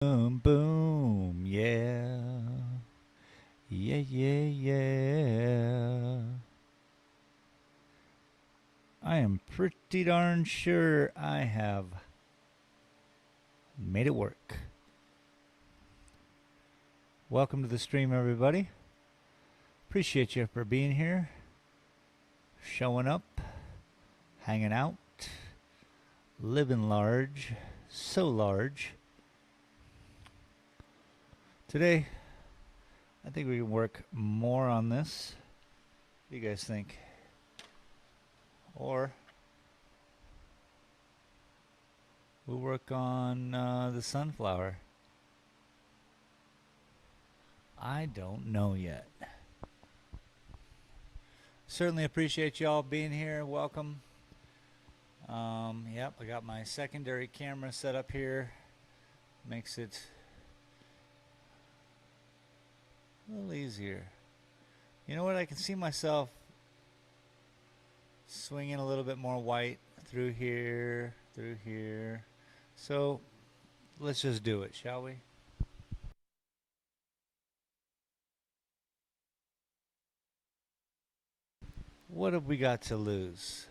Boom, boom, yeah. Yeah, yeah, yeah. I am pretty darn sure I have made it work. Welcome to the stream, everybody. Appreciate you for being here, showing up, hanging out, living large, so large. Today, I think we can work more on this. What do you guys think? Or we'll work on the sunflower. I don't know yet. Certainly appreciate y'all being here. Welcome. Yep, I got my secondary camera set up here. Makes it a little easier. You know what? I can see myself swinging a little bit more white through here, through here. So let's just do it, shall we? What have we got to lose?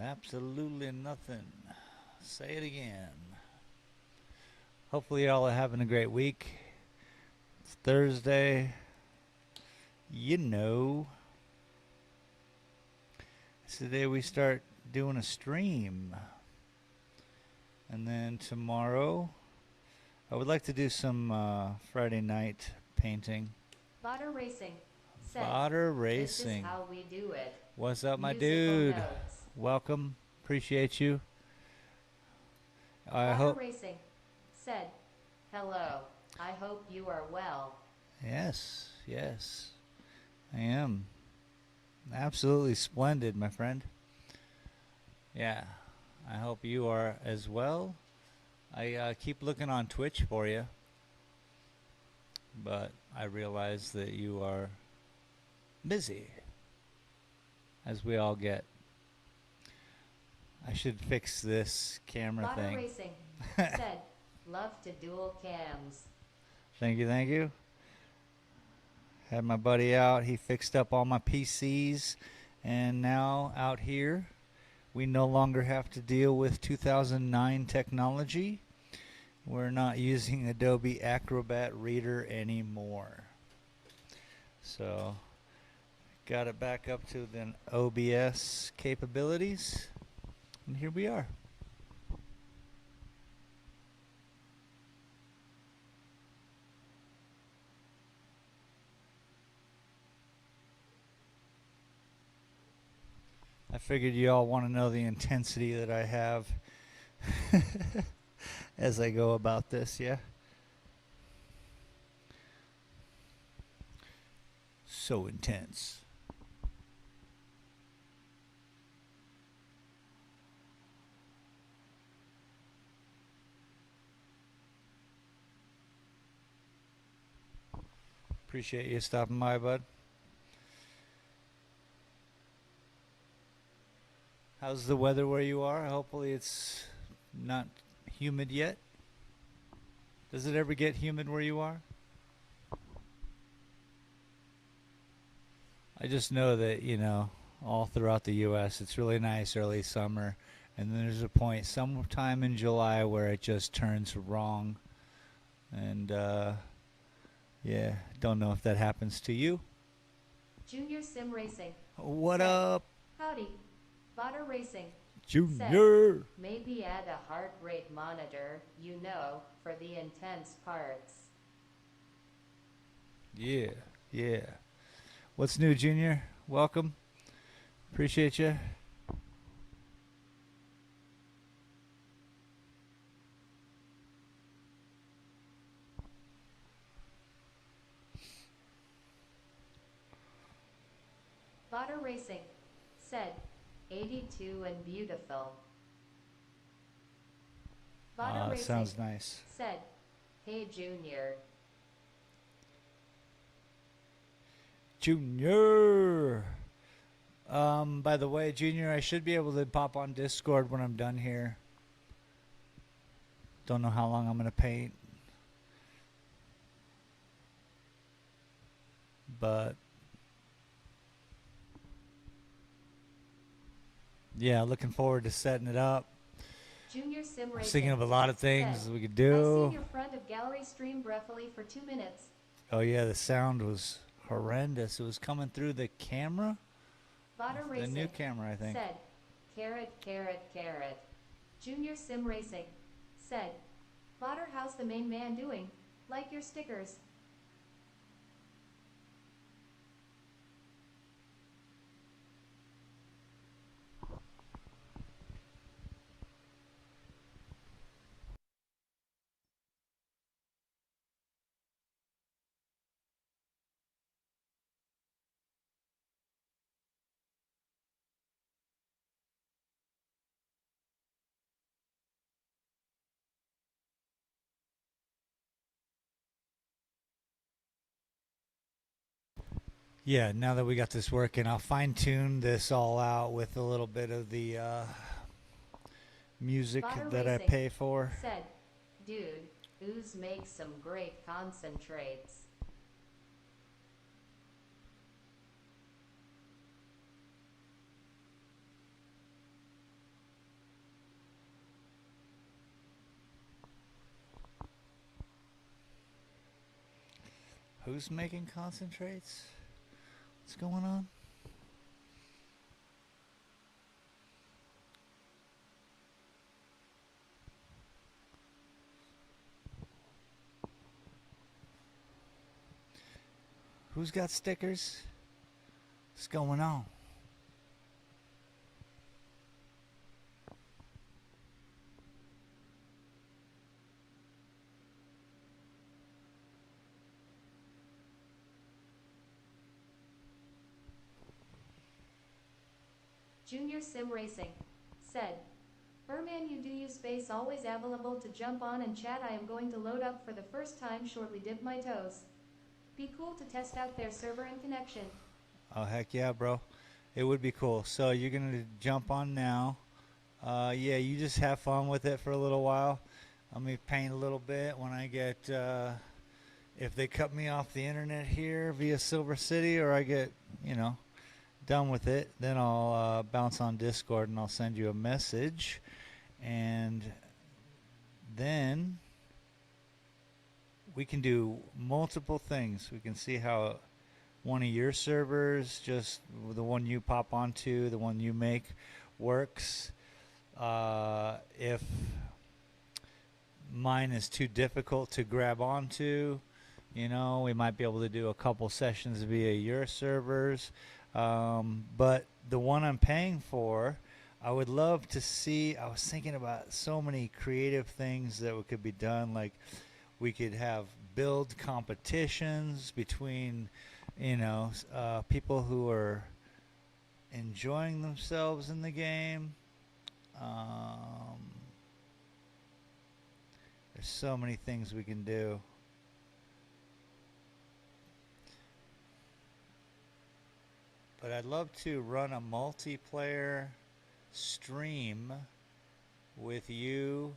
Absolutely nothing. Say it again. Hopefully y'all are having a great week. It's Thursday. You know. It's the day we start doing a stream. And then tomorrow, I would like to do some Friday night painting. Fodder Racing. Fodder This is Racing. how we do it. What's up, my Musical dude? notes. Welcome. Appreciate you. I Fodder hope. Racing said, "Hello. I hope you are well." Yes, yes. I am. Absolutely splendid, my friend. Yeah. I hope you are as well. I keep looking on Twitch for you, but I realize that you are busy, as we all get. I should fix this camera Fodder thing. Racing said, "Love to dual cams." Thank you, thank you. Had my buddy out. He fixed up all my PCs, and now out here, we no longer have to deal with 2009 technology. We're not using Adobe Acrobat Reader anymore. So, got it back up to the OBS capabilities, and here we are. I figured you all want to know the intensity that I have as I go about this, yeah? So intense. Appreciate you stopping by, bud. How's the weather where you are? Hopefully it's not humid yet. Does it ever get humid where you are? I just know that, all throughout the U.S. it's really nice early summer, and then there's a point sometime in July where it just turns wrong. And yeah, don't know if that happens to you. Junior Sim Racing. What said, up, "Howdy. Fodder Racing Junior? said, maybe add a heart rate monitor, for the intense parts." Yeah, yeah. What's new, Junior? Welcome. Appreciate you. Fodder Racing said, 82 and beautiful. Fodder Racing Sounds nice. said, "Hey Junior." Junior. By the way, Junior, I should be able to pop on Discord when I'm done here. Don't know how long I'm gonna paint, but yeah, looking forward to setting it up. Junior Sim I was thinking of Racing a lot of things said, we could I seen do. your front of gallery stream breathily for 2 minutes. Oh yeah, the sound was horrendous. It was coming through the camera, Botter the new Racing camera, I think. said, carrot, carrot, carrot. Junior Sim Racing said, Botter, how's the main man doing? Like your stickers. Yeah, now that we got this working, I'll fine tune this all out with a little bit of the music Botter that I Racing pay for. said, dude, Ooze makes some great concentrates. Who's making concentrates? What's going on? Who's got stickers? What's going on? Junior Sim Racing said, Berman, you do use space always available to jump on and chat. I am going to load up for the first time shortly. Dip my toes. Be cool to test out their server and connection. Oh heck yeah, bro! It would be cool. So you're gonna jump on now. Yeah, you just have fun with it for a little while. Let me paint a little bit when I get. If they cut me off the internet here via Silver City, or I get, done with it, then I'll bounce on Discord and I'll send you a message, and then we can do multiple things. We can see how one of your servers, just the one you pop onto, the one you make, works. If mine is too difficult to grab onto, we might be able to do a couple sessions via your servers. But the one I'm paying for, I would love to see. I was thinking about so many creative things that could be done. Like we could have build competitions between, people who are enjoying themselves in the game. There's so many things we can do. But I'd love to run a multiplayer stream with you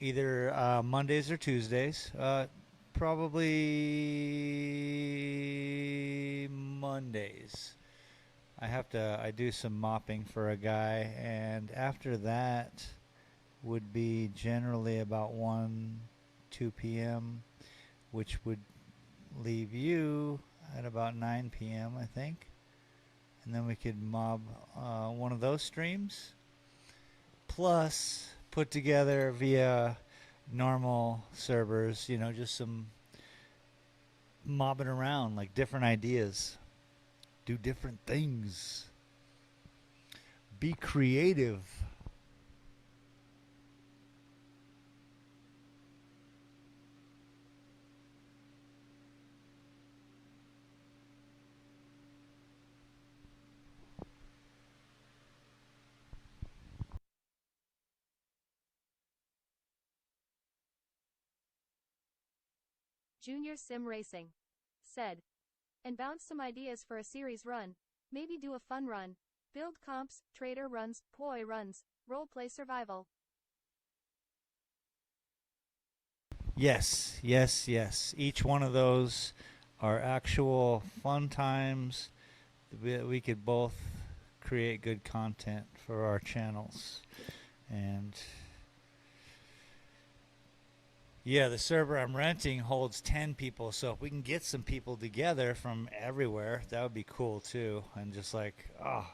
either Mondays or Tuesdays. Probably Mondays. I do some mopping for a guy, and after that would be generally about 1, 2 p.m., which would leave you at about 9 p.m., I think. And then we could mob one of those streams, plus put together via normal servers, just some mobbing around, like different ideas, do different things, be creative. Junior Sim Racing said, and bounce some ideas for a series run. Maybe do a fun run. Build comps, trader runs, poi runs, roleplay survival. Yes, yes, yes. Each one of those are actual fun times. We could both create good content for our channels. And yeah, the server I'm renting holds 10 people. So if we can get some people together from everywhere, that would be cool too. And just like, oh,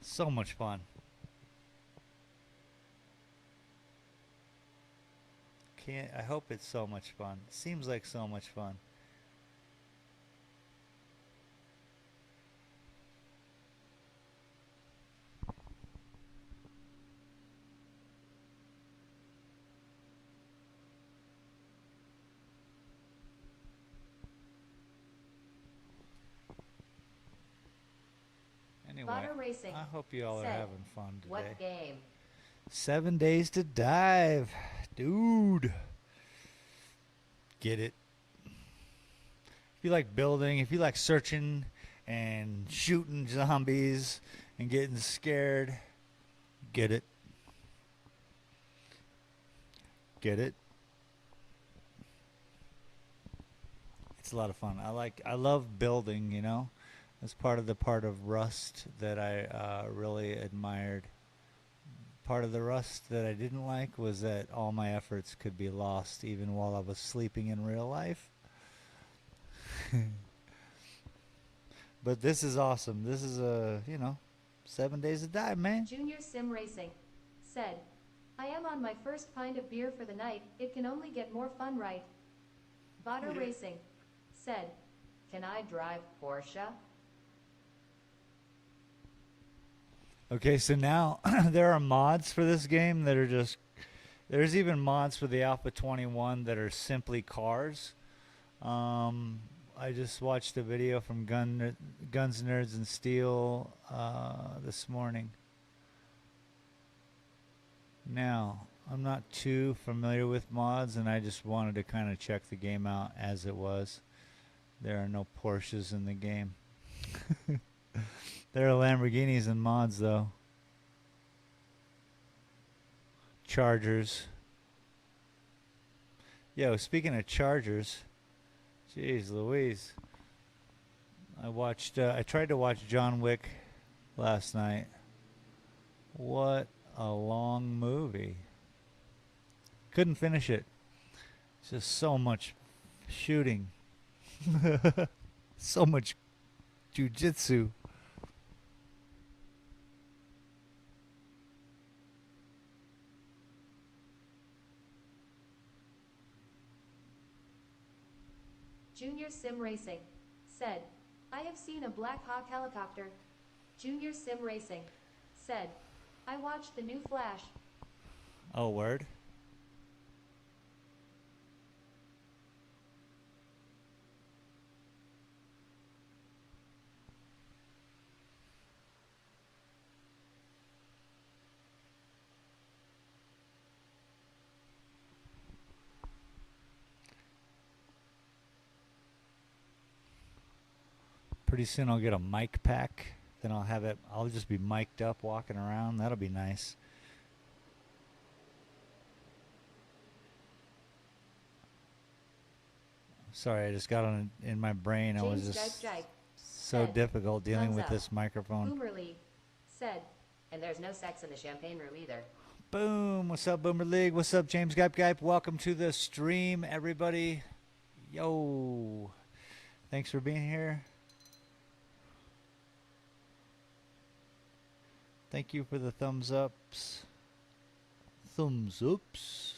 so much fun. Can't, I hope it's so much fun. Seems like so much fun. Anyway, Butter Racing I hope you all are said, having fun today. "What game?" 7 days to dive. Dude. Get it. If you like building, if you like searching and shooting zombies and getting scared, get it. Get it. It's a lot of fun. I love building, you know. That's part of Rust that I really admired. Part of the Rust that I didn't like was that all my efforts could be lost even while I was sleeping in real life. But this is awesome. This is 7 days to die, man. Junior Sim Racing said, "I am on my first pint of beer for the night. It can only get more fun, right?" Butter Racing said, "Can I drive Porsche?" Okay, so now there are mods for this game that are just. There's even mods for the Alpha 21 that are simply cars. I just watched a video from Guns, Nerds, and Steel this morning. Now, I'm not too familiar with mods, and I just wanted to kind of check the game out as it was. There are no Porsches in the game. There are Lamborghinis and mods, though. Chargers. Yo, speaking of Chargers, jeez Louise. I tried to watch John Wick last night. What a long movie. Couldn't finish it. It's just so much shooting. So much jujitsu. Junior Sim Racing said, "I have seen a Black Hawk helicopter." Junior Sim Racing said, "I watched the new Flash." Oh, word? Pretty soon I'll get a mic pack. Then I'll just be mic'd up walking around. That'll be nice. Sorry, I just got on in my brain. I was James just Jipe so said, difficult dealing "Thumbs with up." this microphone. Boomer League said, "And there's no sex in the champagne room either." Boom. What's up, Boomer League? What's up, James Gipe? Welcome to the stream, everybody. Yo. Thanks for being here. Thank you for the thumbs ups. Thumbs ups.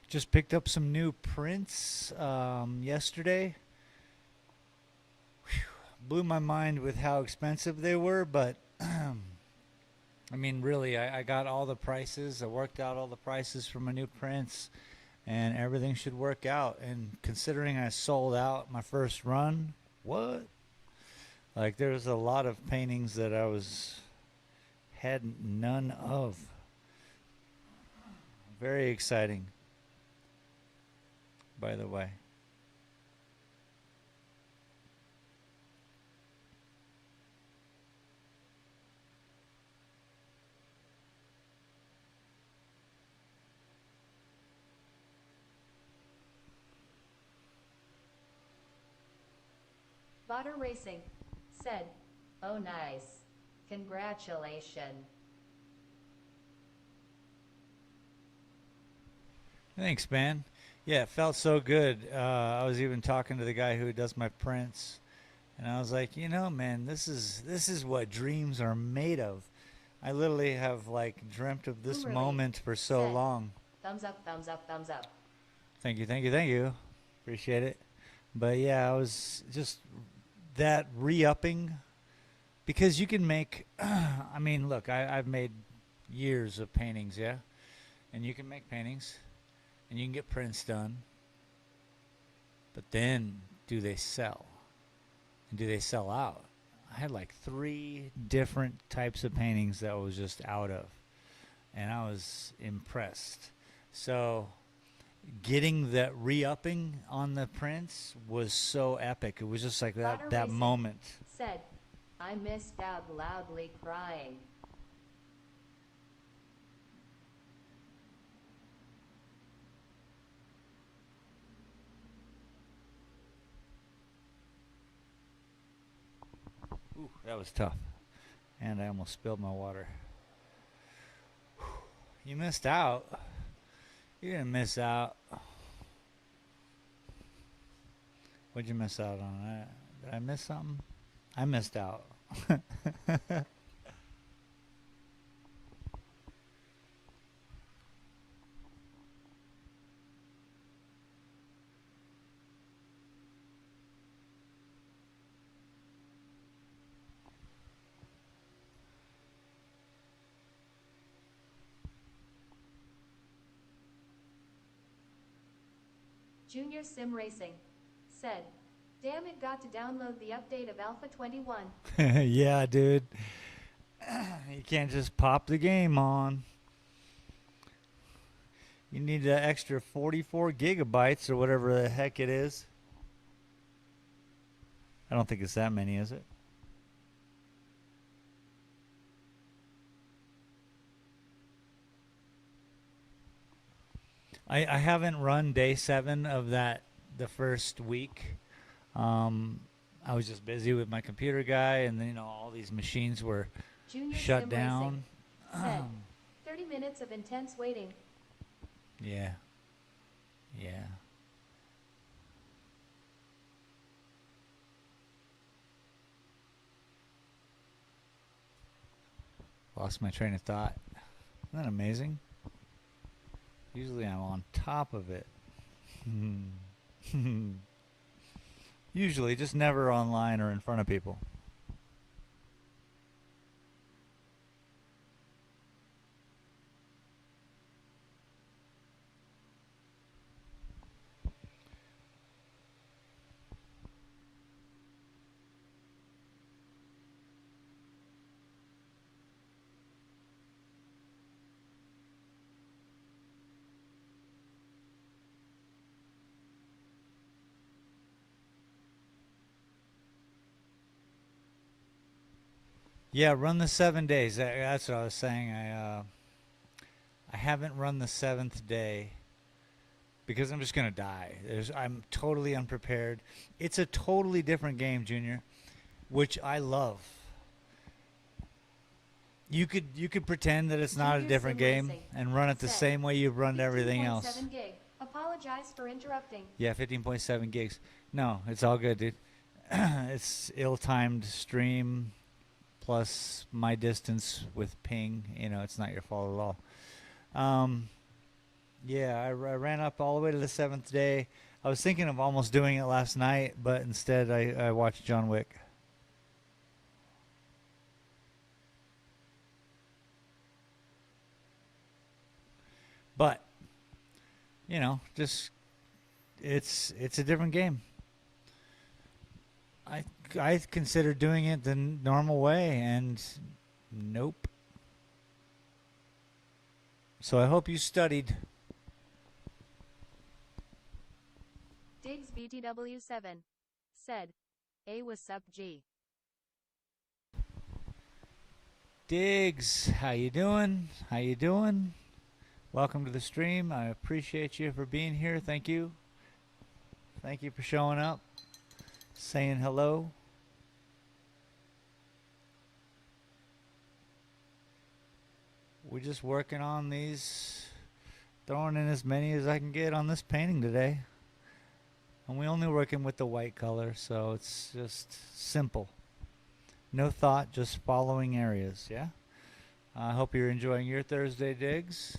Just picked up some new prints yesterday. Whew. Blew my mind with how expensive they were, but I mean, really, I got all the prices. I worked out all the prices for my new prints, and everything should work out. And considering I sold out my first run, what? Like there's a lot of paintings that had none of. Very exciting, by the way. Botter Racing said, "Oh nice. Congratulations." Thanks, man. Yeah, it felt so good. I was even talking to the guy who does my prints, and I was like, man, this is what dreams are made of. I literally have like dreamt of this Boomerly moment for so said, long. "Thumbs up, thumbs up, thumbs up." Thank you, thank you, thank you. Appreciate it. But yeah, I was just that re-upping because you can make. I mean, look, I've made years of paintings, yeah, and you can make paintings, and you can get prints done. But then, do they sell? And do they sell out? I had like 3 different types of paintings that I was just out of, and I was impressed. So getting that re-upping on the prints was so epic. It was just like Botter that Racing moment. said, "I missed out loudly crying." Ooh, that was tough. And I almost spilled my water. You missed out. You didn't miss out. What'd you miss out on? Did I miss something? I missed out. Junior Sim Racing said, "Damn, it got to download the update of Alpha 21." Yeah, dude. You can't just pop the game on. You need an extra 44 gigabytes or whatever the heck it is. I don't think it's that many, is it? I haven't run day 7 of that the first week. I was just busy with my computer guy, and then all these machines were Junior shut Sim down. Racing said, 30 minutes of intense waiting." Yeah, yeah. Lost my train of thought. Isn't that amazing? Usually I'm on top of it. Usually, just never online or in front of people. Yeah, run the 7 days. That's what I was saying. I haven't run the 7th day because I'm just gonna die. I'm totally unprepared. It's a totally different game, Junior, which I love. You could pretend that it's not a Junior different Sim game Racing and run it the said, same way you've run everything else. 15.7 gig. Apologize for interrupting. Yeah, 15.7 gigs. No, it's all good, dude. It's ill-timed stream plus my distance with ping. It's not your fault at all. Yeah, I ran up all the way to the 7th day. I was thinking of almost doing it last night, but instead I watched John Wick. But, just it's a different game. I I considered doing it the normal way, and nope. So I hope you studied. Diggs BTW7 said, A was sup G. Diggs, how you doing? How you doing? Welcome to the stream. I appreciate you for being here. Thank you. Thank you for showing up, saying hello. We're just working on these, throwing in as many as I can get on this painting today. And we only working with the white color, so it's just simple. No thought, just following areas, yeah? I hope you're enjoying your Thursday digs.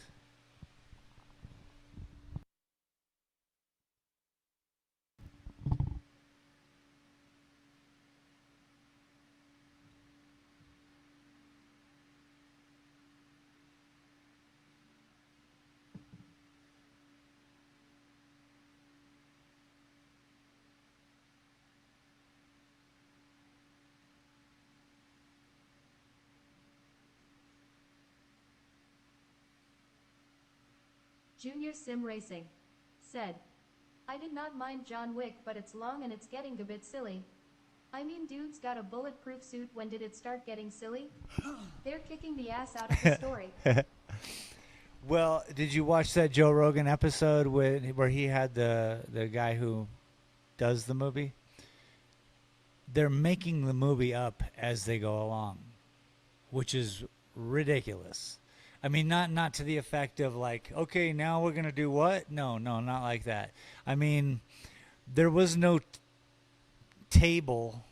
Junior Sim Racing said, I did not mind John Wick, but it's long and it's getting a bit silly. I mean, dude's got a bulletproof suit. When did it start getting silly? They're kicking the ass out of the story. Well, did you watch that Joe Rogan episode where he had the guy who does the movie? They're making the movie up as they go along, which is ridiculous. I mean, not to the effect of like, okay, now we're gonna do what? No, not like that. I mean, there was no table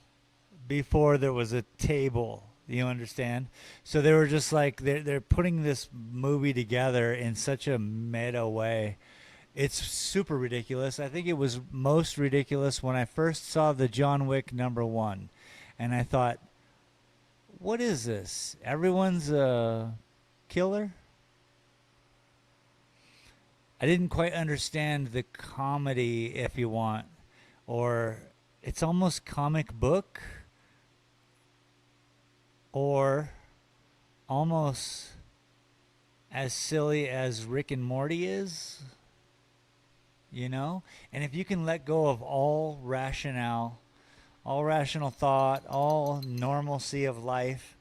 before there was a table. You understand? So they were just like they're putting this movie together in such a meta way. It's super ridiculous. I think it was most ridiculous when I first saw the John Wick #1, and I thought, what is this? Everyone's a killer? I didn't quite understand the comedy, if you want, or it's almost comic book, or almost as silly as Rick and Morty is, you know? And if you can let go of all rationale, all rational thought, all normalcy of life,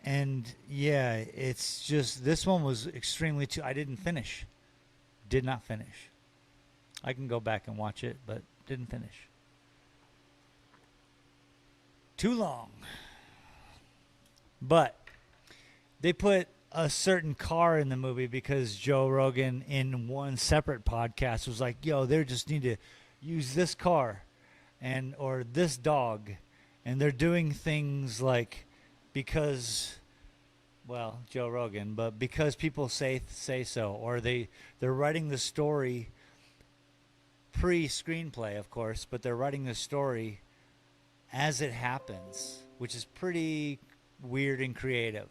and yeah, it's just this one was extremely too. I didn't finish. Did not finish. I can go back and watch it, but didn't finish. Too long. But they put a certain car in the movie because Joe Rogan in one separate podcast was like, yo, they just need to use this car and or this dog, and they're doing things like because, well, Joe Rogan, but because people say so, or they're writing the story pre-screenplay, of course, but they're writing the story as it happens, which is pretty weird and creative.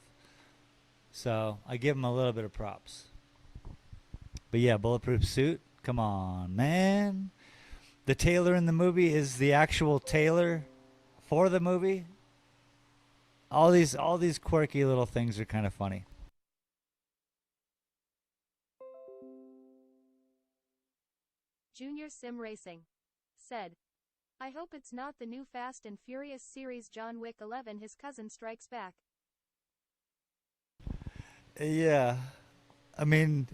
So I give them a little bit of props. But yeah, bulletproof suit. Come on, man. The tailor in the movie is the actual tailor for the movie. All these quirky little things are kind of funny. Junior Sim Racing said, I hope it's not the new Fast and Furious series John Wick 11 His Cousin Strikes Back. Yeah. I mean,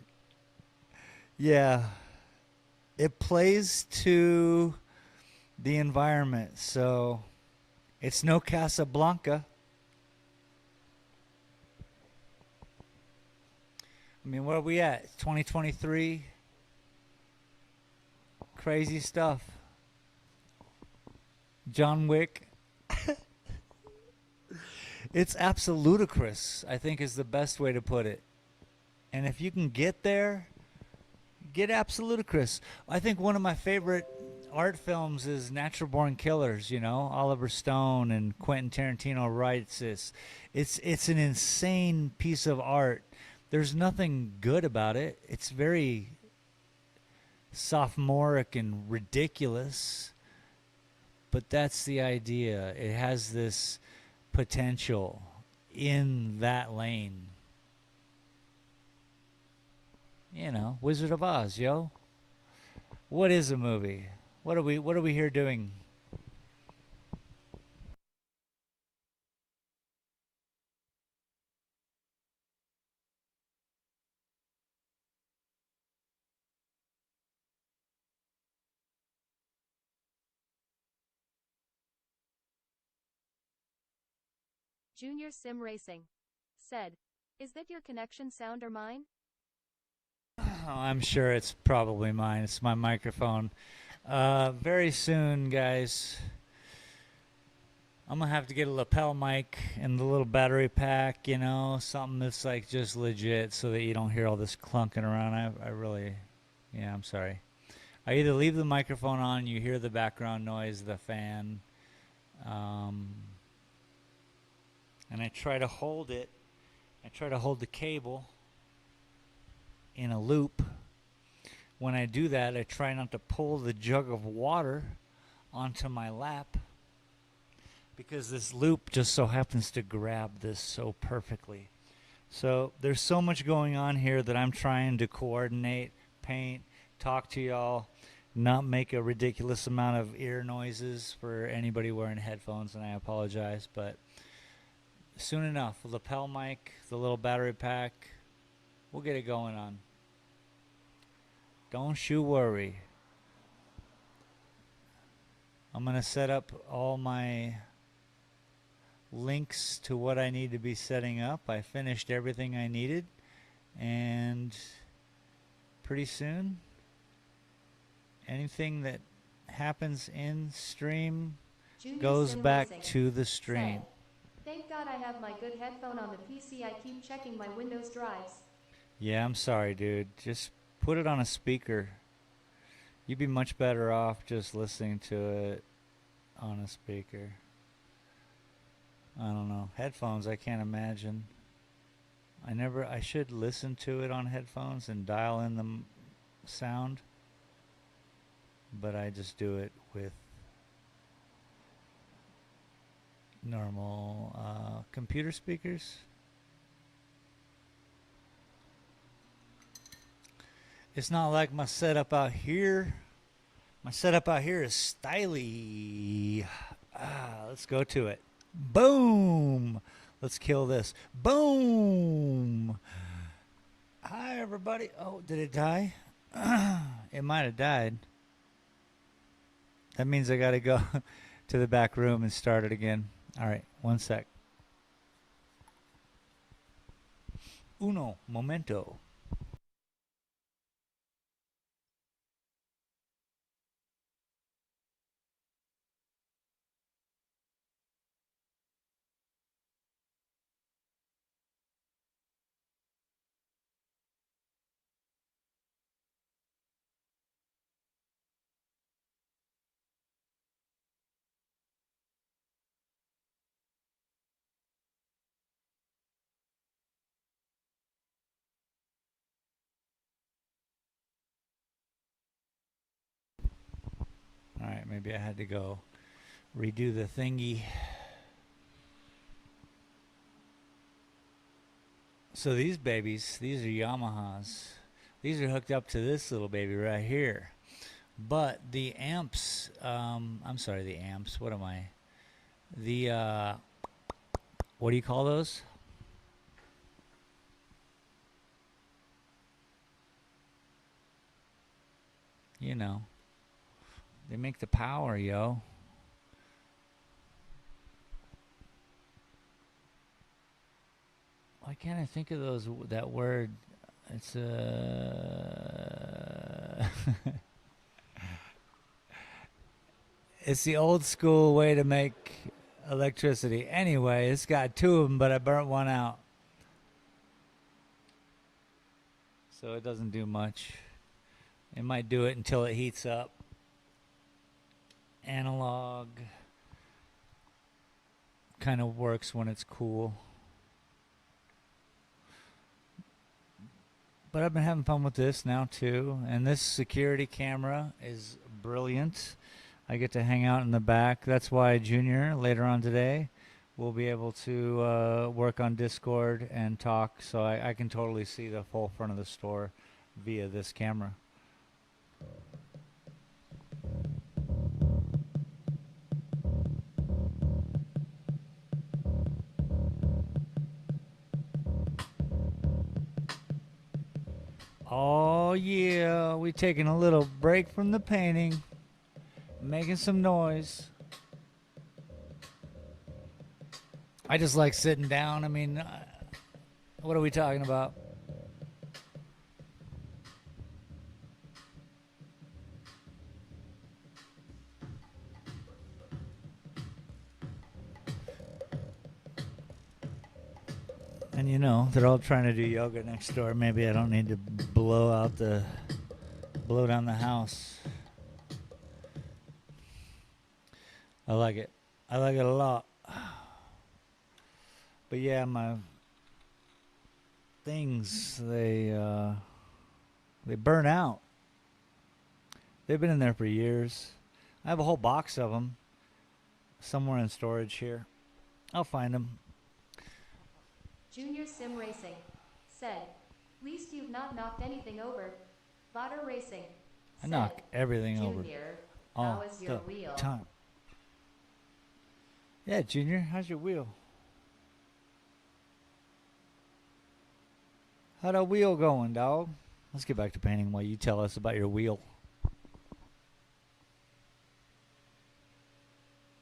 yeah. It plays to the environment, so it's no Casablanca. I mean, where are we at? 2023. Crazy stuff. John Wick. It's absolute ludicrous, I think is the best way to put it. And if you can get there, get absolute ludicrous. I think one of my favorite art films is Natural Born Killers, you know, Oliver Stone and Quentin Tarantino writes this. It's an insane piece of art. There's nothing good about it. It's very sophomoric and ridiculous. But that's the idea. It has this potential in that lane. You know, Wizard of Oz, yo. What is a movie? What are we here doing? Junior Sim Racing said, "Is that your connection sound or mine?" Oh, I'm sure it's probably mine. It's my microphone. Very soon, guys, I'm gonna have to get a lapel mic and the little battery pack, you know, something that's like just legit so that you don't hear all this clunking around. I really, yeah, I'm sorry. I either leave the microphone on, you hear the background noise, the fan, um, and I try to hold it. I try to hold the cable in a loop. When I do that, I try not to pull the jug of water onto my lap because this loop just so happens to grab this so perfectly. So there's so much going on here that I'm trying to coordinate, paint, talk to y'all, not make a ridiculous amount of ear noises for anybody wearing headphones, and I apologize, but soon enough, lapel mic, the little battery pack, we'll get it going on. Don't you worry. I'm going to set up all my links to what I need to be setting up. I finished everything I needed, and pretty soon anything that happens in stream Junior goes Sim back Racing to the stream. said, "Thank God I have my good headphone on the PC. I keep checking my Windows drives." Yeah, I'm sorry, dude. Just put it on a speaker. You'd be much better off just listening to it on a speaker. I don't know. Headphones, I can't imagine. I should listen to it on headphones and dial in the sound, but I just do it with normal computer speakers. It's not like my setup out here. My setup out here is styly. Let's go to it. Boom. Let's kill this. Boom. Hi, everybody. Oh, did it die? It might have died. That means I got to go to the back room and start it again. All right, one sec. Uno momento. All right, maybe I had to go redo the thingy. So these babies, these are Yamahas. These are hooked up to this little baby right here. But the amps, I'm sorry, the amps, what am I? The, what do you call those? You know, they make the power, yo. Why can't I think of that word? It's it's the old school way to make electricity. Anyway, it's got two of them, but I burnt one out. So it doesn't do much. It might do it until it heats up. Analog kind of works when it's cool. But I've been having fun with this now too. And this security camera is brilliant. I get to hang out in the back. That's why Junior later on today will be able to work on Discord and talk, so I can totally see the full front of the store via this camera. Oh yeah, we taking a little break from the painting, making some noise. I just like sitting down. I mean, what are we talking about? And you know, they're all trying to do yoga next door. Maybe I don't need to blow down the house. I like it. I like it a lot. But yeah, my things, they burn out. They've been in there for years. I have a whole box of them somewhere in storage here. I'll find them. Junior Sim Racing said, "Least you've not knocked anything over." Botter Racing I said, knock everything over "Junior, all how is your the wheel?" time. Yeah, Junior, how's your wheel? How that wheel going, dog? Let's get back to painting while you tell us about your wheel.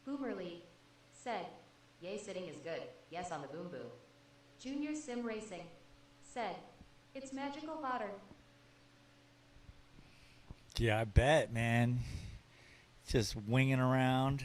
Boomerly said, "Yay, sitting is good. Yes, on the boom boom." Junior Sim Racing said, "It's magical Botter." Yeah, I bet, man. Just winging around.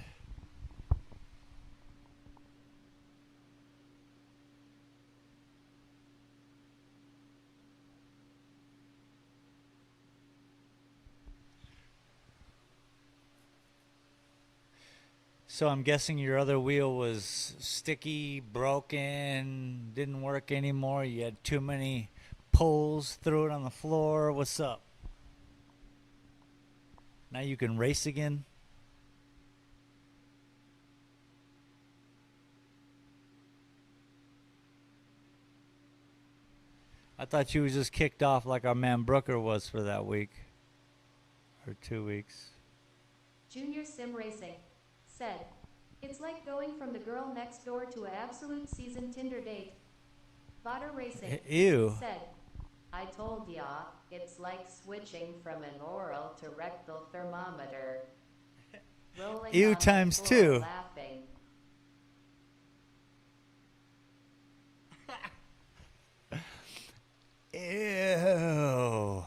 So I'm guessing your other wheel was sticky, broken, didn't work anymore. You had too many pulls, threw it on the floor. What's up? Now you can race again? I thought you was just kicked off like our man Brooker was for that week. Or 2 weeks. Junior Sim Racing said, "It's like going from the girl next door to a absolute seasoned Tinder date." Botter Racing Ew. said, "I told ya, it's like switching from an oral to rectal thermometer." Rolling Ew on the times floor 2. laughing. Ew.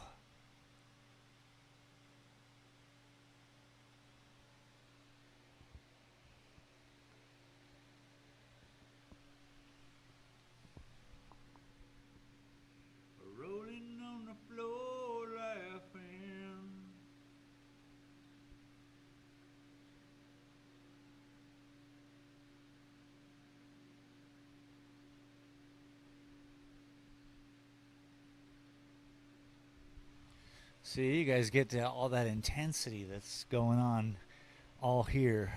Rolling on the floor laughing. See, you guys get to all that intensity that's going on all here,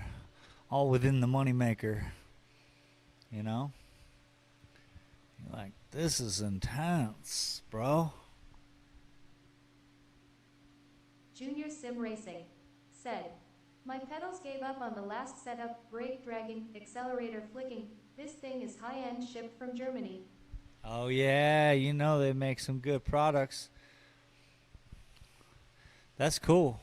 all within the moneymaker. You know? You're like, this is intense, bro. Junior Sim Racing said, "My pedals gave up on the last setup, brake dragging, accelerator flicking. This thing is high-end, shipped from Germany." Oh, yeah, you know they make some good products. That's cool.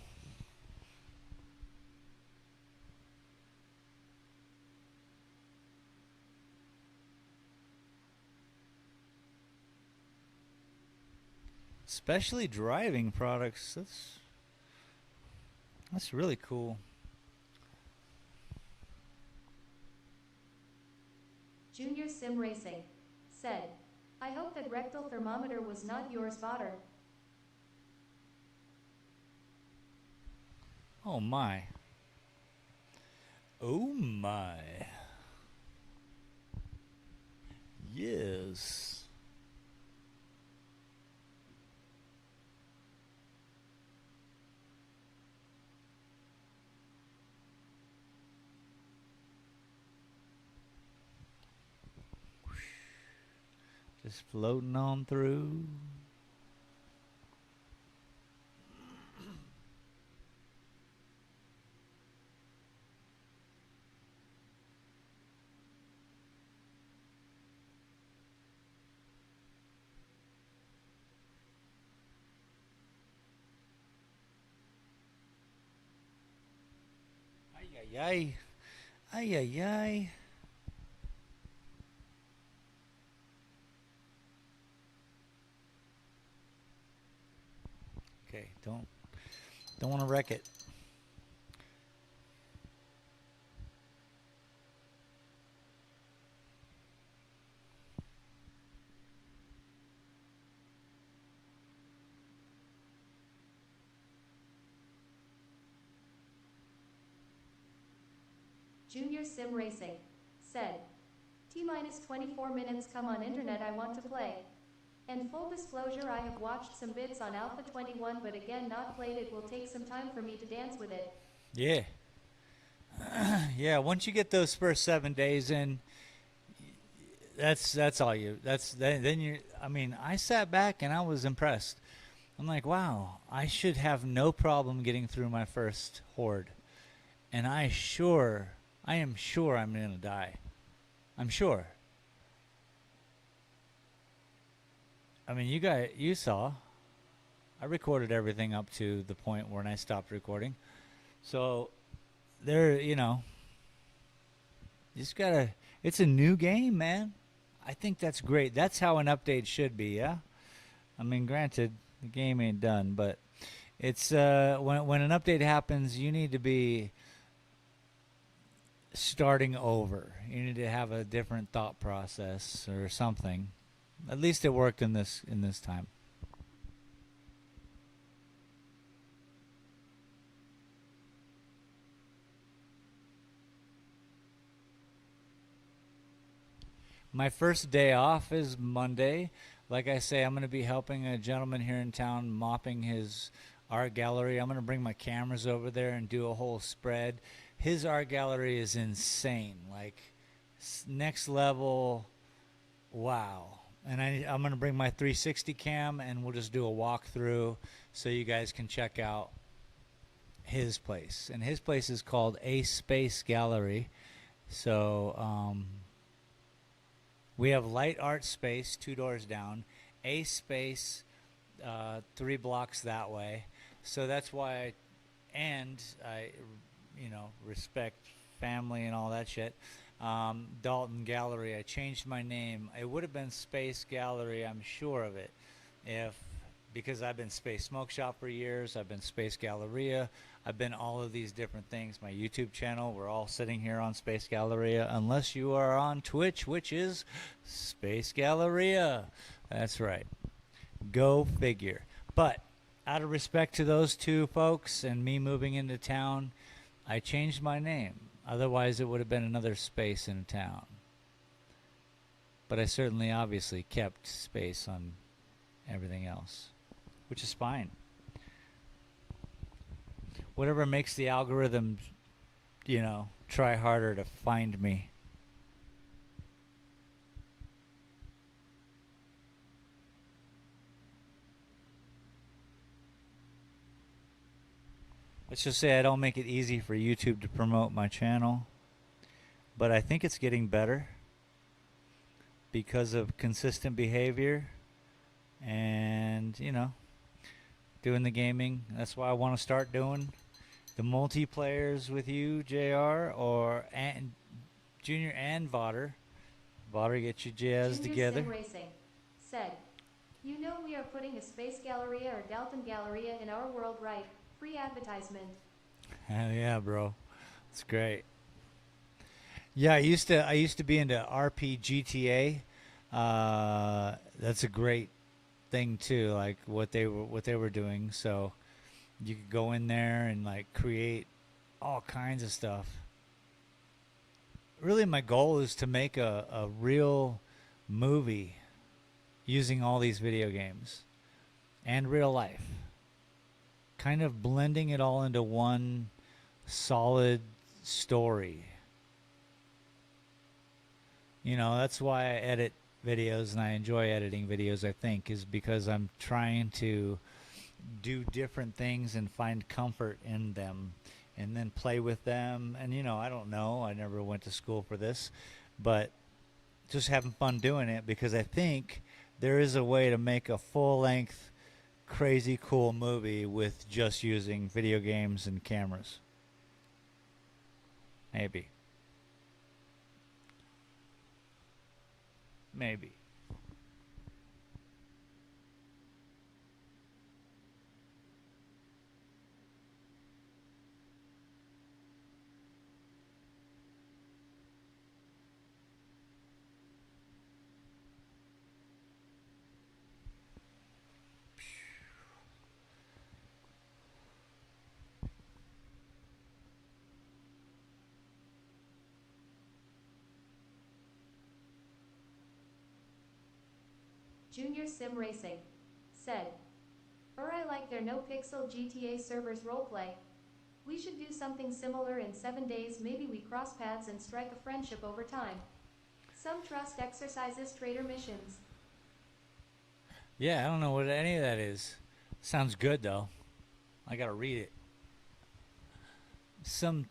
Especially driving products. That's really cool. Junior Sim Racing said, "I hope that rectal thermometer was not yours, Botter." Oh my. Oh my. Yes. Just floating on through. Ay, ay, ay. Ay, ay, ay. Okay, don't want to wreck it. Junior Sim Racing said, T-minus 24 minutes, come on internet, I want to play. And full disclosure, I have watched some bits on Alpha 21 but again not played it, will take some time for me to dance with it. Yeah. Yeah, once you get those first 7 days in, that's all you. Then you. I mean, I sat back and I was impressed. I'm like, wow, I should have no problem getting through my first horde, and I am sure I'm gonna die. I'm sure. I mean, you saw. I recorded everything up to the point when I stopped recording. So there, just gotta. It's a new game, man. I think that's great. That's how an update should be. Yeah. I mean, granted, the game ain't done, but it's when an update happens, you need to be starting over. You need to have a different thought process or something. At least it worked in this time. My first day off is Monday. Like I say, I'm going to be helping a gentleman here in town mopping his art gallery. I'm going to bring my cameras over there and do a whole spread. His art gallery is insane, like next level. Wow. And I'm going to bring my 360 cam and we'll just do a walkthrough so you guys can check out his place. And his place is called A Space Gallery. So we have Light Art Space 2 doors down, A Space 3 blocks that way. So that's why I respect family and all that shit. Dalton Gallery, I changed my name. It would have been Space Gallery, I'm sure of it, because I've been Space Smoke Shop for years. I've been Space Galleria. I've been all of these different things. My YouTube channel, we're all sitting here on Space Galleria, unless you are on Twitch, which is Space Galleria. That's right. Go figure. But out of respect to those two folks and me moving into town, I changed my name. Otherwise, it would have been another space in town. But I certainly, obviously, kept space on everything else, which is fine. Whatever makes the algorithm, try harder to find me. Let's just say I don't make it easy for YouTube to promote my channel, but I think it's getting better because of consistent behavior and, doing the gaming. That's why I want to start doing the multiplayers with you, JR, and Junior and Vodder. Vodder, get your jazz Junior together. Sim Racing said, we are putting a Space Galleria or Dalton Galleria in our world, right? Free advertisement. Hell yeah, bro. It's great. Yeah, I used to be into RPGTA. That's a great thing too, like what they were doing. So you could go in there and like create all kinds of stuff. Really, my goal is to make a real movie using all these video games and real life, kind of blending it all into one solid story. That's why I edit videos and I enjoy editing videos, I think, is because I'm trying to do different things and find comfort in them and then play with them. And, I don't know. I never went to school for this, but just having fun doing it because I think there is a way to make a full length, crazy cool movie with just using video games and cameras. Maybe. Maybe. Junior Sim Racing said, I like their no pixel GTA servers roleplay. We should do something similar in 7 days. Maybe we cross paths and strike a friendship over time. Some trust exercises, trader missions. Yeah, I don't know what any of that is. Sounds good though. I gotta read it. Some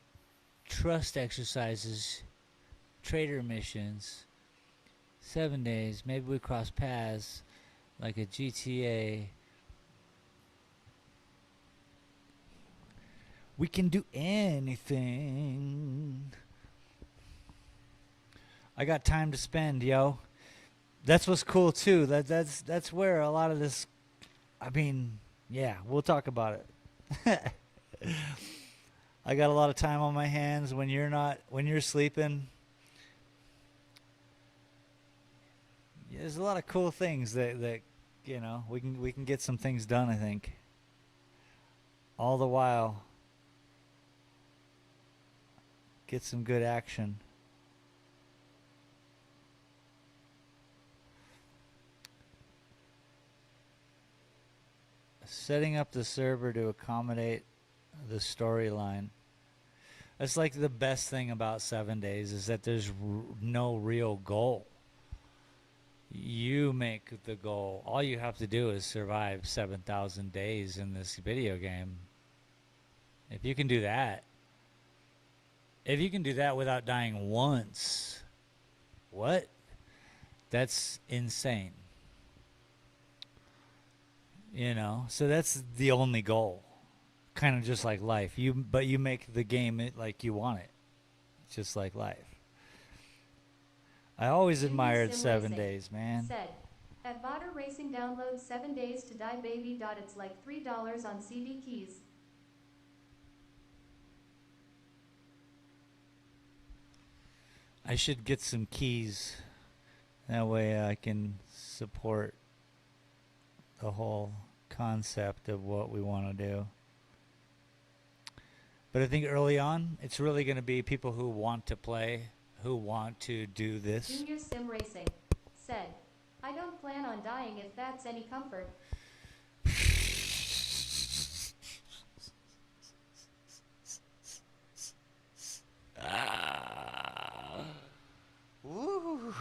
trust exercises, trader missions, 7 days. Maybe we cross paths like a GTA. We can do anything. I got time to spend, yo. That's what's cool too. That's where a lot of this. I mean, yeah, we'll talk about it. I got a lot of time on my hands when you're sleeping. Yeah, there's a lot of cool things that we can get some things done. I think. All the while, get some good action. Setting up the server to accommodate the storyline. That's like the best thing about 7 days is that there's no real goal. You make the goal. All you have to do is survive 7,000 days in this video game. If you can do that, without dying once, what? That's insane. So that's the only goal. Kind of just like life. But you make the game like you want it. Just like life. I always Junior admired Sim 7 Racing days, man. said, at Vodder Racing download 7 days to die baby. It's like $3 on CD keys. I should get some keys. That way I can support the whole concept of what we want to do. But I think early on, it's really going to be people who want to play, who want to do this. Junior Sim Racing said, I don't plan on dying if that's any comfort. Woo.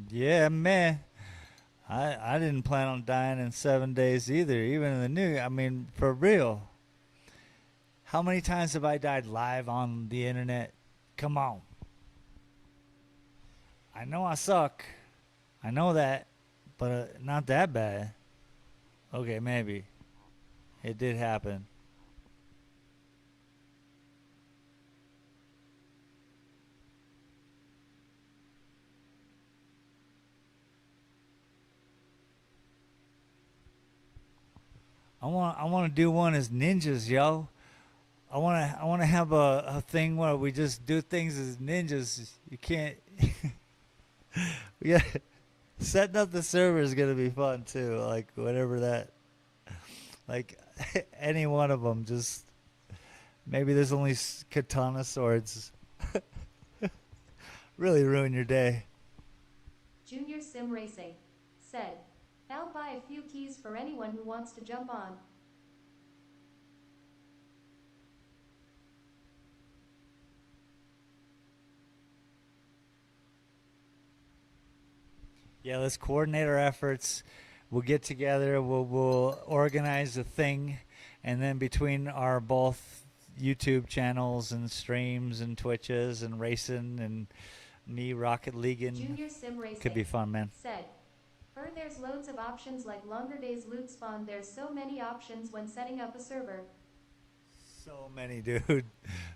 Yeah, man. I didn't plan on dying in 7 days either, even in the new. I mean, for real. How many times have I died live on the internet? Come on. I know I suck. I know that, but not that bad. Okay, maybe. It did happen. I want to do one as ninjas, yo. I want to have a thing where we just do things as ninjas. You can't. Yeah, setting up the server is gonna be fun too. Like whatever that, like any one of them. Just maybe there's only katana swords. Really ruin your day. Junior Sim Racing said, I'll buy a few keys for anyone who wants to jump on. Yeah, let's coordinate our efforts. We'll get together. We'll organize a thing, and then between our both YouTube channels and streams and Twitches and racing and me Rocket Leaguing, Junior Sim could Racing be fun, man. said, there's loads of options like longer days loot spawn. There's so many options when setting up a server. So many, dude.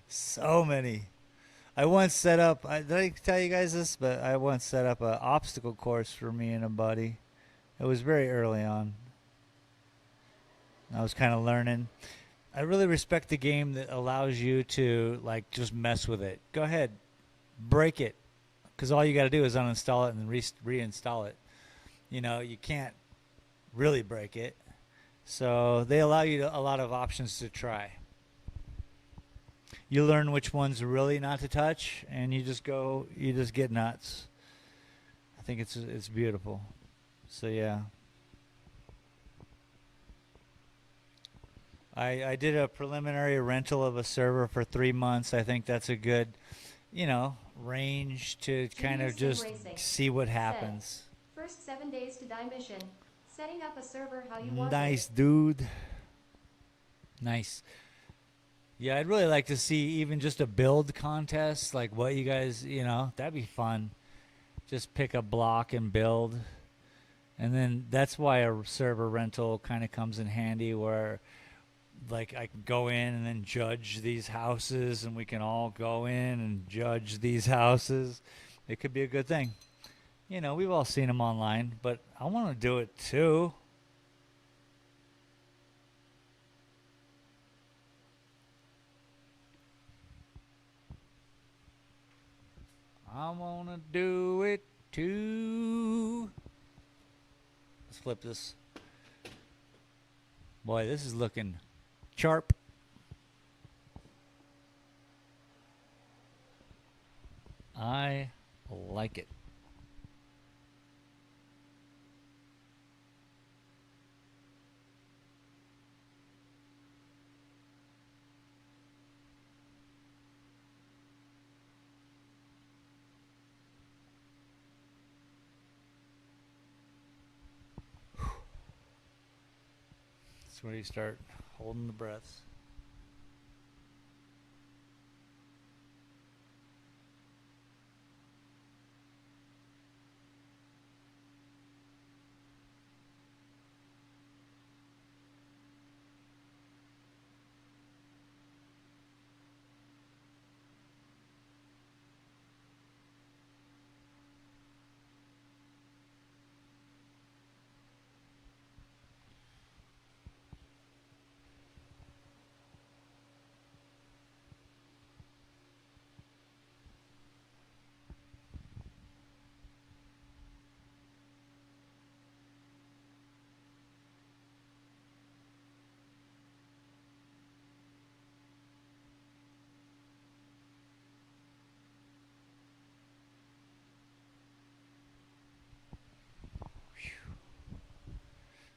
So many. I once set up. Did I tell you guys this? But I once set up an obstacle course for me and a buddy. It was very early on. I was kind of learning. I really respect the game that allows you to like just mess with it. Go ahead, break it, because all you got to do is uninstall it and reinstall it. You know, you can't really break it, so they allow you a lot of options to try. You learn which ones really not to touch, and you just go. You just get nuts. I think it's beautiful. So yeah. I did a preliminary rental of a server for 3 months. I think that's a good, range to kind Junior of Sim just Racing see what said, happens. first 7 days to die mission. Setting up a server how you want Nice, it. dude. Nice. Yeah, I'd really like to see even just a build contest, like what you guys, that'd be fun. Just pick a block and build. And then that's why a server rental kind of comes in handy where like I can go in and then judge these houses and we can all go in and judge these houses. It could be a good thing. We've all seen them online, but I want to do it too. I want to do it too. Let's flip this. Boy, this is looking sharp. I like it. That's where you start holding the breaths.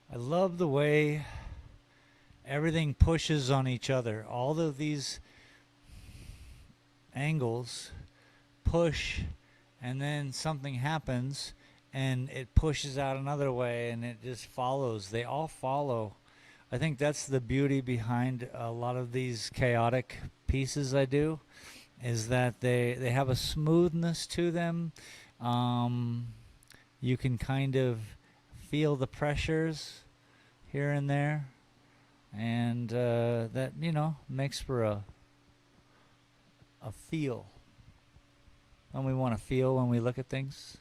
I love the way everything pushes on each other. All of these angles push, and then something happens and it pushes out another way and it just follows. They all follow. I think that's the beauty behind a lot of these chaotic pieces I do, is that they have a smoothness to them. Um, you can kind of feel the pressures here and there, and that makes for a feel. When we want to feel when we look at things.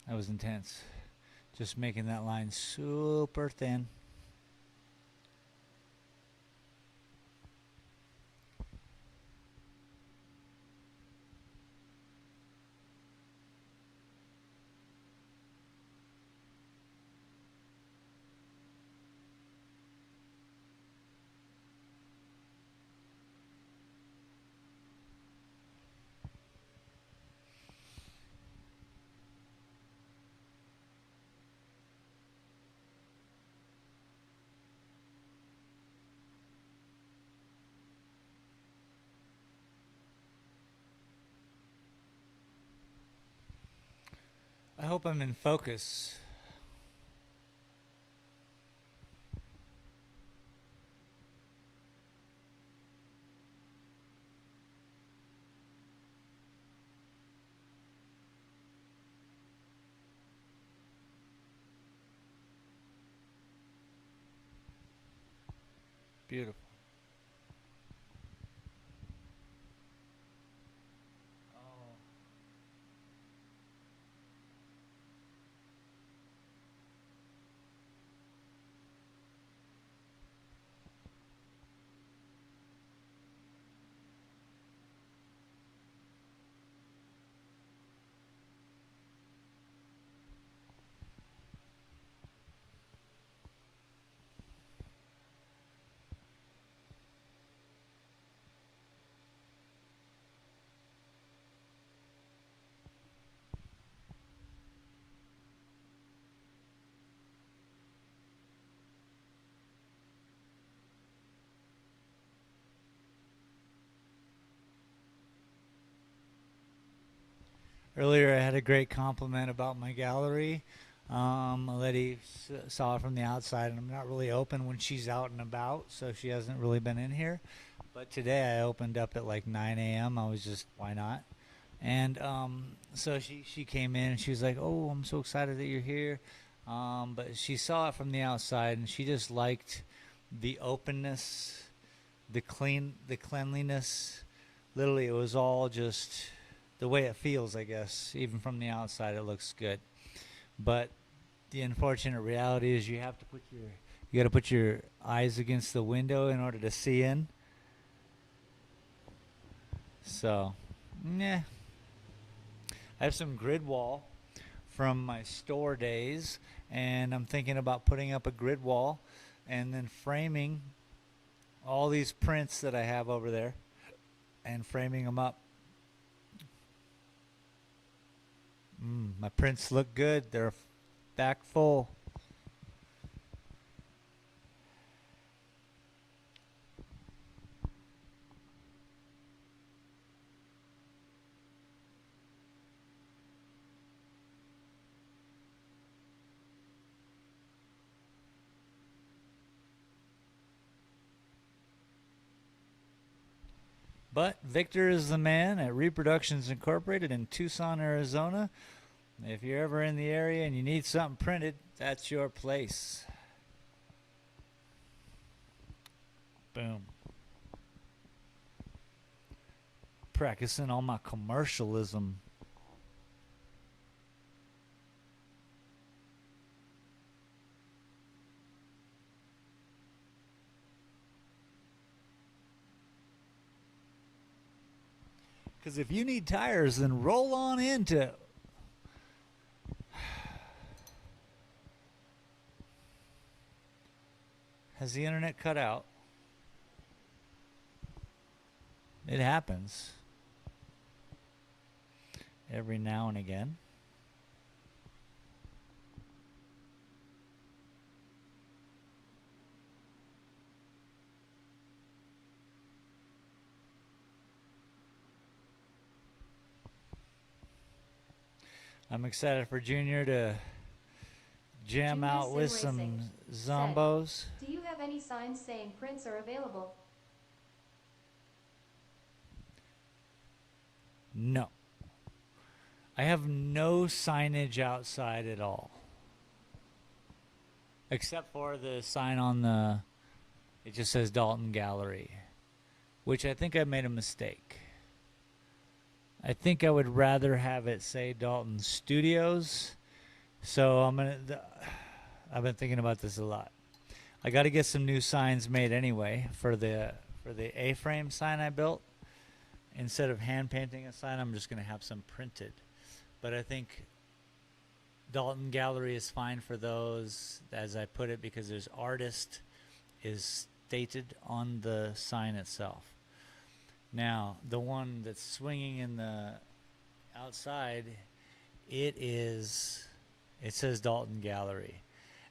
That was intense. Just making that line super thin. hope I'm in focus. Beautiful. Oh. Earlier, I had a great compliment about my gallery. A lady saw it from the outside, and I'm not really open when she's out and about, so she hasn't really been in here. But today, I opened up at like 9 a.m. I was just, why not? And so she came in and she was like, "Oh, I'm so excited that you're here." But she saw it from the outside, and she just liked the openness, the cleanliness. Literally, it was all just the way it feels, I guess. Even from the outside, it looks good. But the unfortunate reality is you got to put your eyes against the window in order to see in. So, yeah, I have some grid wall from my store days, and I'm thinking about putting up a grid wall and then framing all these prints that I have over there and framing them up. My prints look good. They're back full. But Victor is the man at Reproductions Incorporated in Tucson, Arizona. If you're ever in the area and you need something printed, that's your place. Boom. Practicing all my commercialism. Because if you need tires, then roll on into. Has the internet cut out? It happens every now and again. I'm excited for Junior to jam Junior out Sim with Racing some said, zombos. "Do you have any signs saying prints are available?" No. I have no signage outside at all. Except for the sign on it just says Dalton Gallery, which I think I made a mistake. I think I would rather have it say Dalton Studios. So I've been thinking about this a lot. I got to get some new signs made anyway for the A-frame sign I built. Instead of hand painting a sign, I'm just going to have some printed. But I think Dalton Gallery is fine for those, as I put it, because there's artist is stated on the sign itself. Now, the one that's swinging in the outside, it says Dalton Gallery.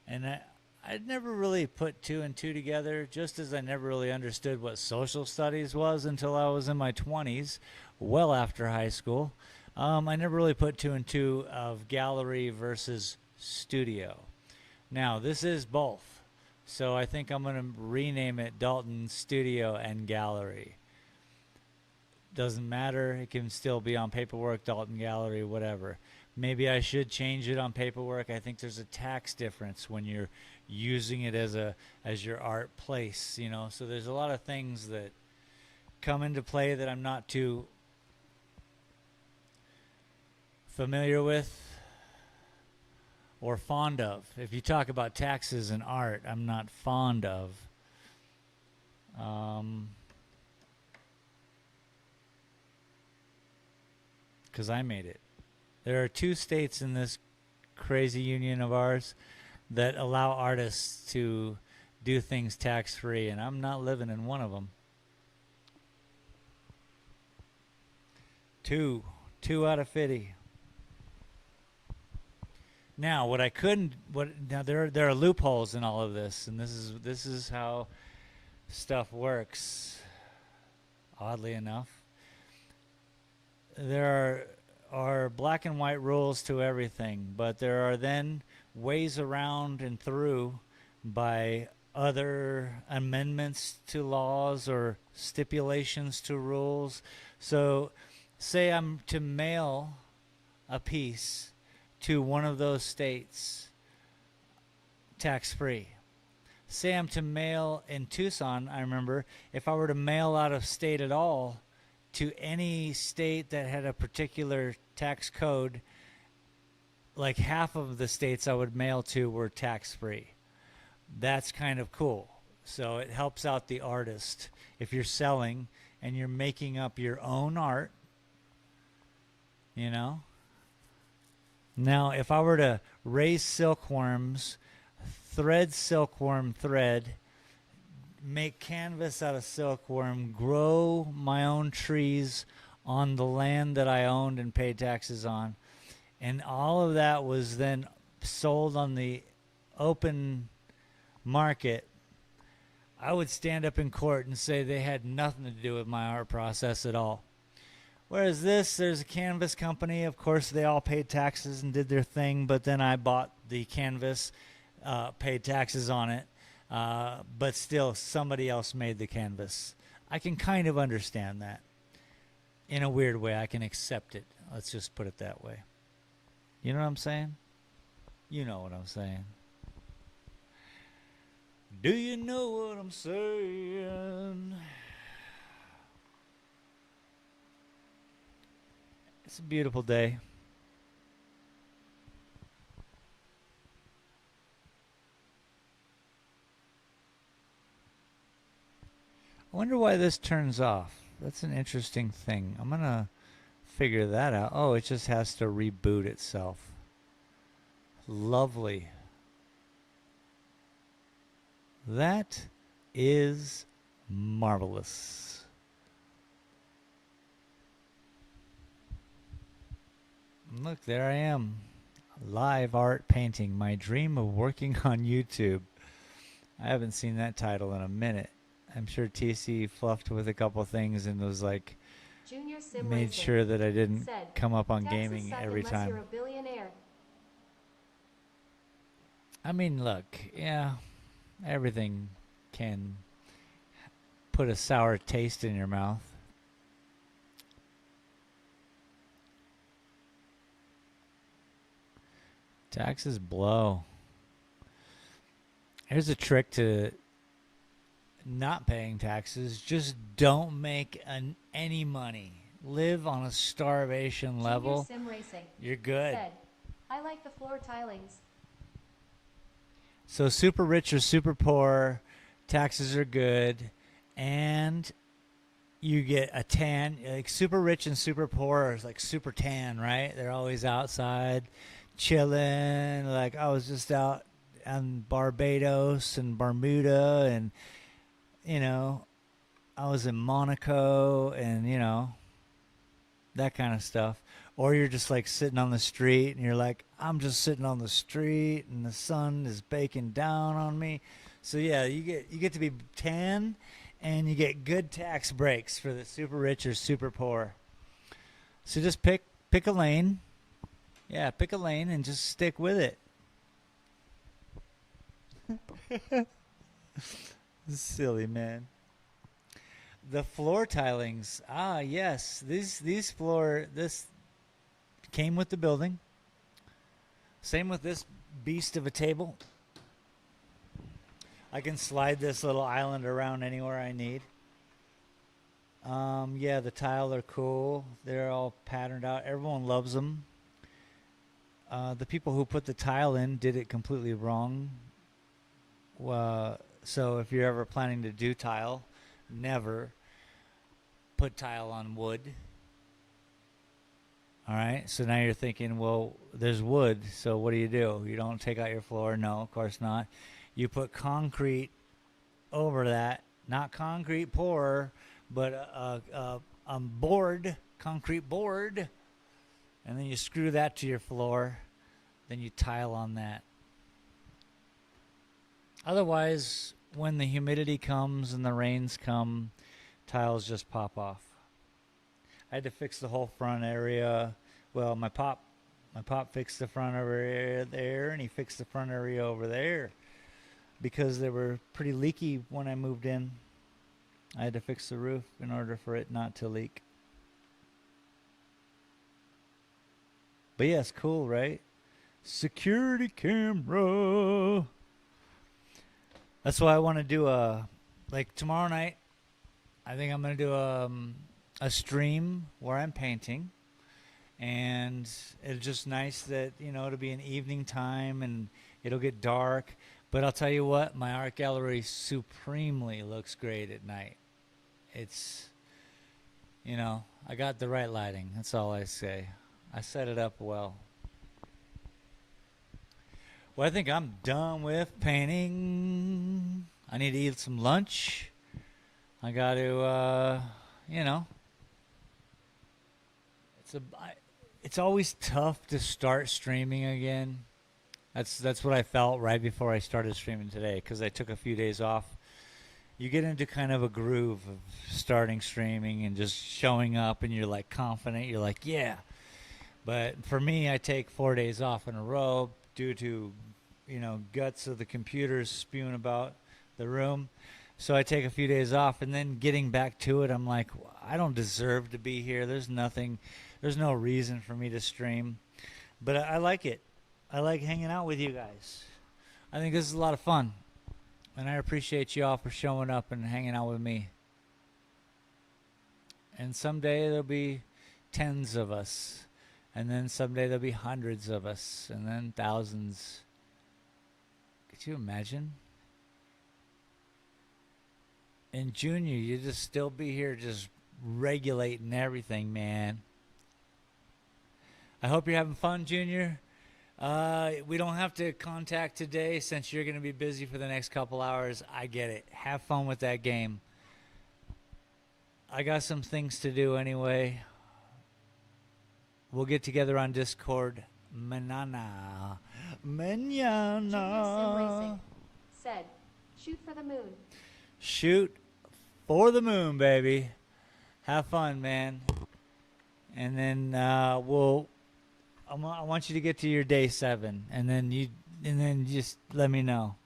And I'd never really put two and two together, just as I never really understood what social studies was until I was in my 20s, well after high school. I never really put two and two of gallery versus studio. Now, this is both. So I think I'm going to rename it Dalton Studio and Gallery. Doesn't matter. It can still be on paperwork, Dalton Gallery, whatever. Maybe I should change it on paperwork. I think there's a tax difference when you're using it as your art place, you know. So there's a lot of things that come into play that I'm not too familiar with or fond of. If you talk about taxes and art, I'm not fond of. Because I made it. There are 2 states in this crazy union of ours that allow artists to do things tax-free, and I'm not living in one of them. 2 out of 50. Now, there are loopholes in all of this, and this is how stuff works. Oddly enough, there are black and white rules to everything, but there are then ways around and through by other amendments to laws or stipulations to rules. So, say I'm to mail a piece to one of those states tax-free. Say I'm to mail in Tucson, I remember, if I were to mail out of state at all to any state that had a particular tax code, like half of the states I would mail to were tax-free. That's kind of cool. So it helps out the artist. If you're selling and you're making up your own art, you know. Now, if I were to raise silkworms, thread silkworm thread, make canvas out of silkworm, grow my own trees on the land that I owned and paid taxes on, and all of that was then sold on the open market, I would stand up in court and say they had nothing to do with my art process at all. Whereas there's a canvas company. Of course, they all paid taxes and did their thing, but then I bought the canvas, paid taxes on it, but still somebody else made the canvas. I can kind of understand that. In a weird way, I can accept it. Let's just put it that way. You know what I'm saying? You know what I'm saying. Do you know what I'm saying? It's a beautiful day. I wonder why this turns off. That's an interesting thing. I'm going to figure that out. Oh, it just has to reboot itself. Lovely. That is marvelous. Look, there I am. Live art painting. My dream of working on YouTube. I haven't seen that title in a minute. I'm sure TC fluffed with a couple things and was like, Junior Sim made Racing sure that I didn't said, come up on "Taxes gaming suck every unless you're time. a billionaire." I mean, look, yeah, everything can put a sour taste in your mouth. Taxes blow. Here's a trick to not paying taxes. Just don't make any money. Live on a starvation level. Junior Sim Racing You're good. said, "I like the floor tilings." So super rich or super poor, taxes are good, and you get a tan. Like super rich and super poor is like super tan, right? They're always outside, chilling. Like I was just out on Barbados and Bermuda, and I was in Monaco, and that kind of stuff. Or you're just like sitting on the street and you're like, I'm just sitting on the street and the sun is baking down on me. So yeah, you get to be tan and you get good tax breaks for the super rich or super poor. So just pick pick a lane. Yeah, pick a lane and just stick with it. Silly man. The floor tilings. Ah, yes. This came with the building. Same with this beast of a table. I can slide this little island around anywhere I need. Yeah, the tile are cool. They're all patterned out. Everyone loves them. The people who put the tile in did it completely wrong. So if you're ever planning to do tile, never put tile on wood. All right, so now you're thinking, well, there's wood, so what do? You don't take out your floor? No, of course not. You put concrete over that, not concrete pour, but a board, concrete board, and then you screw that to your floor, then you tile on that. Otherwise, when the humidity comes and the rains come, tiles just pop off. I had to fix the whole front area. Well, my pop fixed the front area there, and he fixed the front area over there because they were pretty leaky when I moved in. I had to fix the roof in order for it not to leak. But yeah, it's cool, right? Security camera. That's why I want to do like tomorrow night. I think I'm going to do a stream where I'm painting. And it's just nice that, it'll be an evening time and it'll get dark. But I'll tell you what, my art gallery supremely looks great at night. It's, I got the right lighting. That's all I say. I set it up well. Well, I think I'm done with painting. I need to eat some lunch. I got to, it's always tough to start streaming again. That's what I felt right before I started streaming today, because I took a few days off. You get into kind of a groove of starting streaming and just showing up, and you're like confident. You're like, yeah. But for me, I take 4 days off in a row due to, guts of the computers spewing about the room. So I take a few days off, and then getting back to it, I'm like, I don't deserve to be here. There's no reason for me to stream. But I like it. I like hanging out with you guys. I think this is a lot of fun. And I appreciate you all for showing up and hanging out with me. And someday there'll be tens of us. And then someday there'll be hundreds of us. And then thousands. Could you imagine? And Junior, you just still be here just regulating everything, man. I hope you're having fun, Junior. We don't have to contact today since you're going to be busy for the next couple hours. I get it. Have fun with that game. I got some things to do anyway. We'll get together on Discord. Manana. Junior Sim Manana. Racing said, shoot for the moon. Shoot for the moon, baby. Have fun, man. And then I want you to get to your day 7, and then just let me know,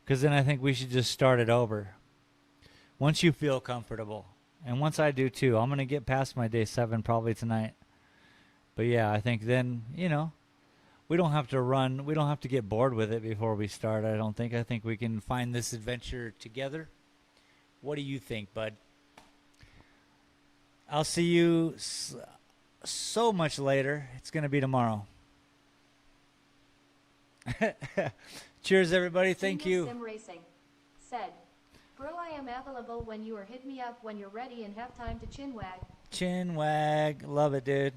because then I think we should just start it over. Once you feel comfortable, and once I do too, I'm gonna get past my day 7 probably tonight. But yeah, I think then we don't have to run. We don't have to get bored with it before we start. I don't think. I think we can find this adventure together. What do you think, bud? I'll see you so much later. It's going to be tomorrow. Cheers, everybody. Thank Junior you. Sim Racing said, bro, I am available when you are. Hit me up when you're ready and have time to chin wag. Chin wag. Love it, dude.